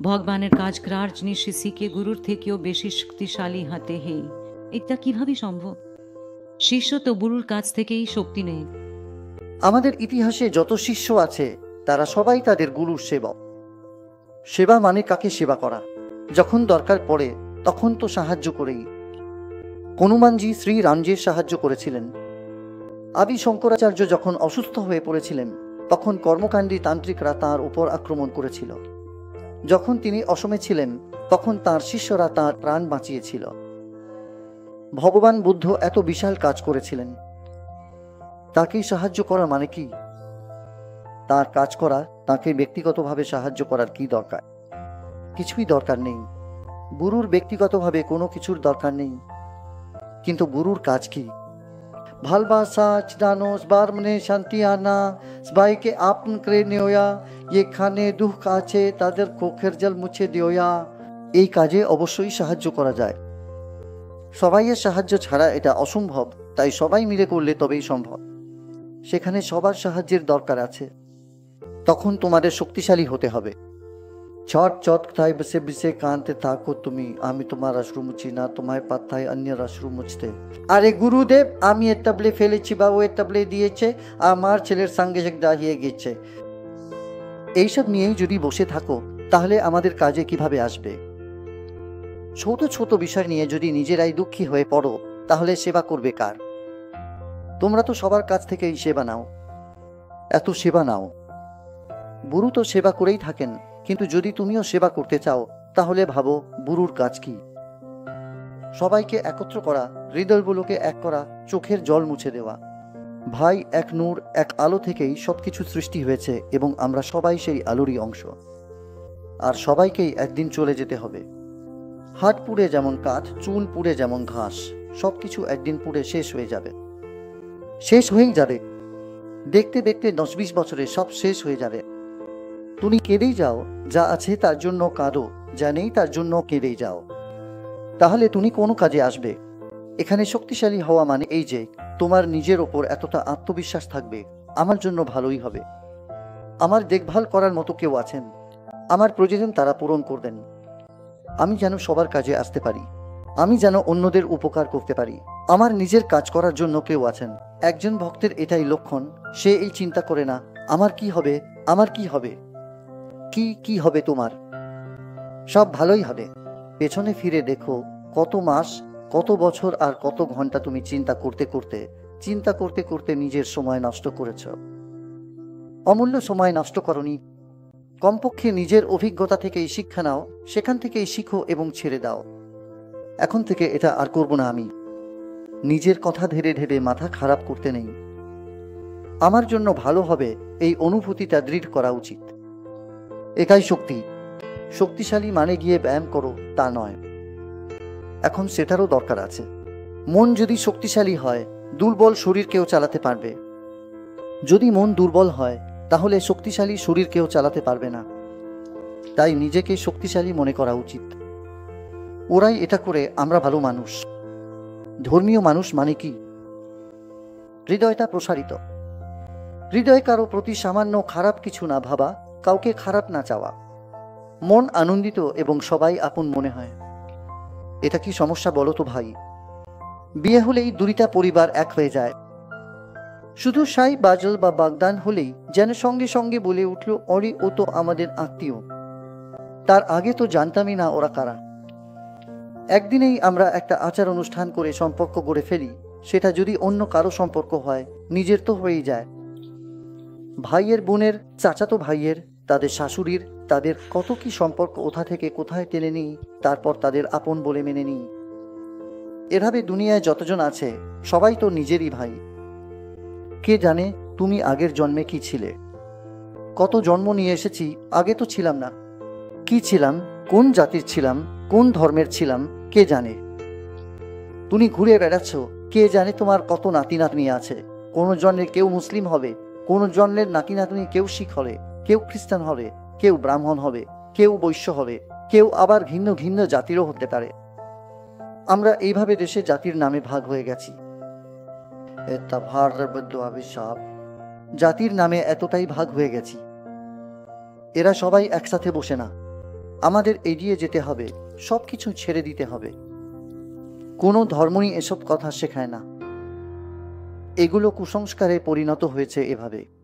ভগবানের কাজ করার যিনি শিষ্যকে গুরুর থেকেও বেশি শক্তিশালী হতে হে। এটা কিভাবে সম্ভব? শিষ্য তো গুরুর কাছ থেকেই শক্তি নেয়। আমাদের ইতিহাসে যত শিষ্য আছে তারা সবাই তাদের গুরুর সেবক। সেবা মানে কাকে সেবা করা? যখন দরকার পড়ে তখন তো সাহায্য করেই। হনুমানজি শ্রী রামজির সাহায্য করেছিলেন। আদি শঙ্করাচার্য যখন অসুস্থ হয়ে পড়েছিলেন তখন কর্মকাণ্ডী তান্ত্রিকরা তাঁর উপর আক্রমণ করেছিল। যখন তিনি অসমে ছিলেন তখন তাঁর শিষ্যরা তাঁর প্রাণ বাঁচিয়েছিল। ভগবান বুদ্ধ এত বিশাল কাজ করেছিলেন, তাকেই সাহায্য করা মানে কি? তার কাজ করা, তাকে ব্যক্তিগতভাবে সাহায্য করার কি দরকার? কিছুই দরকার নেই। গুরুর ব্যক্তিগতভাবে কোনো কিছুর দরকার নেই। কিন্তু গুরুর কাজ কি? ভালবাসা, চিদানো, মনে শান্তি আনা, সবাইকে আপন করে নেওয়া, যেখানে দুঃখ আছে তাদের চোখের জল মুছে দেওয়া। এই কাজে অবশ্যই সাহায্য করা যায়। সবাইয়ের সাহায্য ছাড়া এটা অসম্ভব, তাই সবাই মিলে করলে তবেই সম্ভব। সেখানে সবার সাহায্যের দরকার আছে। তখন তোমাদের শক্তিশালী হতে হবে। ছট চট কোথায় বসে বসে কাঁদতে থাকো তুমি, আমি তোমার অশ্রু মুছি না, তোমার পাত্তায় অন্যের অশ্রু মুছতে। আরে গুরুদেব, আমি এ টাবলে ফেলেছি বা ও এ টাবলে দিয়েছে, আমার ছেলের সঙ্গে দাঁড়িয়ে গেছে, এইসব নিয়েই যদি বসে থাকো তাহলে আমাদের কাজে কিভাবে আসবে? ছোট ছোট বিষয় নিয়ে যদি নিজেরাই দুঃখী হয়ে পড়ো তাহলে সেবা করবে কার? তোমরা তো সবার কাছ থেকেই সেবা নাও, এত সেবা নাও। গুরু তো সেবা করেই থাকেন, কিন্তু যদি তুমিও সেবা করতে চাও তাহলে ভাবো গুরুর কাজ কি? সবাইকে একত্র করা, হৃদয়গুলোকে এক করা, চোখের জল মুছে দেওয়া। ভাই, এক নূর, এক আলো থেকেই সবকিছু সৃষ্টি হয়েছে এবং আমরা সবাই সেই আলোরই অংশ। আর সবাইকেই একদিন চলে যেতে হবে। হাট পুড়ে যেমন কাঠ, চুল পুড়ে যেমন ঘাস, সবকিছু একদিন পুড়ে শেষ হয়ে যাবে। শেষ হয়েই যাবে। দেখতে দেখতে 10-20 বছরে সব শেষ হয়ে যাবে। তুমি কেঁদেই যাও, যা আছে তার জন্য কাঁদো, যা নেই তার জন্য কেঁদেই যাও। তাহলে তুমি কোনো কাজে আসবে। এখানে শক্তিশালী হওয়া মানে এই যে তোমার নিজের ওপর এতটা আত্মবিশ্বাস থাকবে, আমার জন্য ভালোই হবে, আমার দেখভাল করার মতো কেউ আছেন, আমার প্রয়োজন তারা পূরণ করবেন। আমি যেন সবার কাজে আসতে পারি, আমি যেন অন্যদের উপকার করতে পারি, আমার নিজের কাজ করার জন্য কেউ আছেন। একজন ভক্তের এটাই লক্ষণ। সে এই চিন্তা করে না আমার কি হবে, আমার কি হবে। কি হবে তোমার? সব ভালোই হবে। পেছনে ফিরে দেখো, কত মাস, কত বছর আর কত ঘন্টা তুমি চিন্তা করতে করতে নিজের সময় নষ্ট করেছ। অমূল্য সময় নষ্ট করনি। কমপক্ষে নিজের অভিজ্ঞতা থেকেই শিক্ষা নাও, সেখান থেকেই শিখো এবং ছেড়ে দাও। এখন থেকে এটা আর করব না আমি। নিজের কথা ঢেড়ে ঢেড়ে মাথা খারাপ করতে নেই। আমার জন্য ভালো হবে এই অনুভূতিটা দৃঢ় করা উচিত। একাই শক্তি। শক্তিশালী মানে গিয়ে ব্যায়াম করো তা নয়। এখন সেটারও দরকার আছে। মন যদি শক্তিশালী হয়, দুর্বল শরীরকেও চালাতে পারবে। যদি মন দুর্বল হয় তাহলে শক্তিশালী শরীরকেও চালাতে পারবে না। তাই নিজেকে শক্তিশালী মনে করা উচিত। ওরাই এটা করে আমরা ভালো মানুষ। ধর্মীয় মানুষ মানে কি? হৃদয়টা প্রসারিত। হৃদয় কারো প্রতি সামান্য খারাপ কিছু না ভাবা, কাউকে খারাপ না চাওয়া। মন আনন্দিত এবং সবাই আপন মনে হয়। এটা কি সমস্যা বলো তো ভাই? বিয়ে হলেই দুইটা পরিবার এক হয়ে যায়। শুধু সাই বাজল বা বাগদান হলেই যেন সঙ্গে সঙ্গে বলে উঠল, অরে ও তো আমাদের আত্মীয়। তার আগে তো জানতামই না ওরা কারা। একদিনেই আমরা একটা আচার অনুষ্ঠান করে সম্পর্ক গড়ে ফেলি। সেটা যদি অন্য কারো সম্পর্ক হয়, নিজের তো হয়েই যায়। ভাইয়ের বোনের, চাচাতো ভাইয়ের, তাদের শাশুড়ির, তাদের কত কি সম্পর্ক কোথা থেকে কোথায় টেনে নিই, তারপর তাদের আপন বলে মেনে নিই। এভাবে দুনিয়ায় যতজন আছে সবাই তো নিজেরই ভাই। কে জানে তুমি আগের জন্মে কি ছিলে? কত জন্ম নিয়ে এসেছি, আগে তো ছিলাম না। কি ছিলাম, কোন জাতির ছিলাম, কোন ধর্মের ছিলাম, কে জানে? তুমি ঘুরে বেড়াচ্ছ, কে জানে তোমার কত নাতি নাতনি আছে। কোন জন্মে কেউ মুসলিম হবে, কোন জন্মের নাতি নাতনি কেউ শিখ হবে, কেউ খ্রিস্টান হবে, কেউ ব্রাহ্মণ হবে, কেউ বৈশ্য হবে, কেউ আবার ভিন্ন ভিন্ন জাতিরও হতে পারে। আমরা এইভাবে দেশে জাতির নামে ভাগ হয়ে গেছি। জাতির নামে এতটাই ভাগ হয়ে গেছি। এরা সবাই একসাথে বসে না। আমাদের এগিয়ে যেতে হবে, সব কিছু ছেড়ে দিতে হবে। কোনো ধর্মই এসব কথা শেখায় না। এগুলো কুসংস্কারে পরিণত হয়েছে এভাবে।